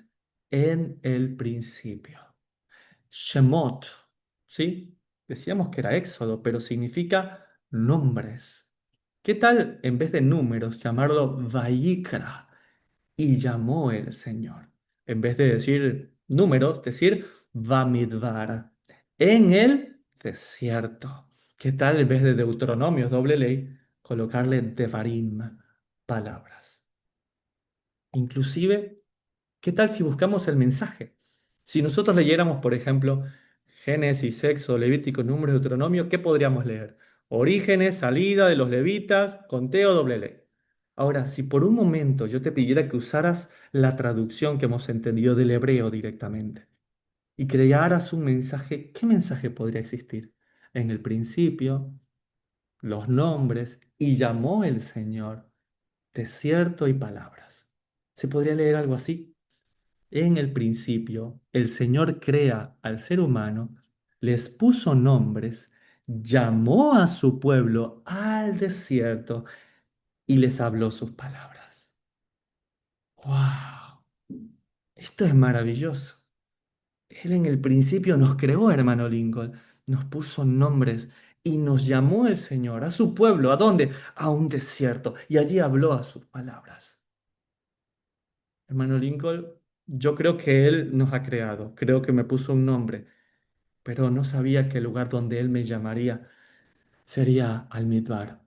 En el principio. Shemot, ¿sí? Decíamos que era Éxodo, pero significa nombres. ¿Qué tal en vez de números llamarlo Vayikra? Y llamó el Señor. En vez de decir números, decir Bamidbar, en el desierto. ¿Qué tal en vez de Deuteronomios, doble ley, colocarle Devarim, palabras? Inclusive, ¿qué tal si buscamos el mensaje? Si nosotros leyéramos, por ejemplo, Génesis, Éxodo, Levítico, Números, Deuteronomio, ¿qué podríamos leer? Orígenes, salida de los levitas, conteo, doble ley. Ahora, si por un momento yo te pidiera que usaras la traducción que hemos entendido del hebreo directamente y crearas un mensaje, ¿qué mensaje podría existir? En el principio, los nombres, y llamó el Señor, desierto y palabras. ¿Se podría leer algo así? En el principio, el Señor crea al ser humano, les puso nombres, llamó a su pueblo al desierto y les habló sus palabras. ¡Wow! Esto es maravilloso. Él en el principio nos creó, hermano Lincoln, nos puso nombres y nos llamó el Señor a su pueblo. ¿A dónde? A un desierto. Y allí habló a sus palabras. Hermano Lincoln, yo creo que Él nos ha creado, creo que me puso un nombre, pero no sabía que el lugar donde Él me llamaría sería al Midbar,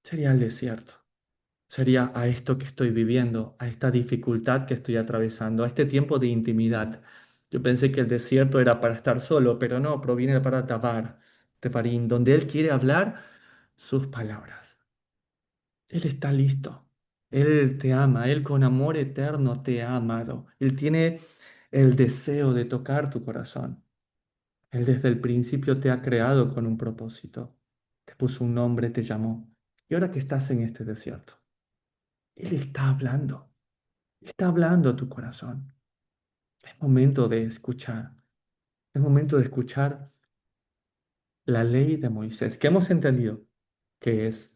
sería al desierto, sería a esto que estoy viviendo, a esta dificultad que estoy atravesando, a este tiempo de intimidad. Yo pensé que el desierto era para estar solo, pero no, proviene para Tabar, Tefarín, donde Él quiere hablar sus palabras. Él está listo. Él te ama. Él con amor eterno te ha amado. Él tiene el deseo de tocar tu corazón. Él desde el principio te ha creado con un propósito. te puso un nombre, te llamó. Y ahora que estás en este desierto, Él está hablando a tu corazón. Es momento de escuchar, es momento de escuchar la ley de Moisés, que hemos entendido que es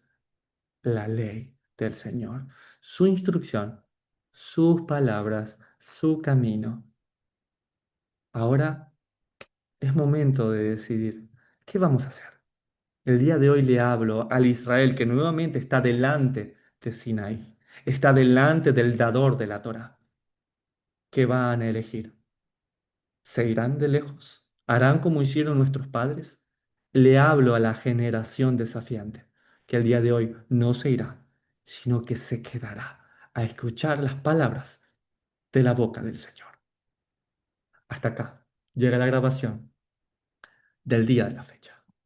la ley del Señor, su instrucción, sus palabras, su camino. Ahora es momento de decidir qué vamos a hacer. El día de hoy le hablo al Israel que nuevamente está delante de Sinaí, está delante del dador de la Torá. ¿Qué van a elegir? ¿Se irán de lejos? ¿Harán como hicieron nuestros padres? Le hablo a la generación desafiante, que el día de hoy no se irá, sino que se quedará a escuchar las palabras de la boca del Señor. Hasta acá llega la grabación del día de la fecha.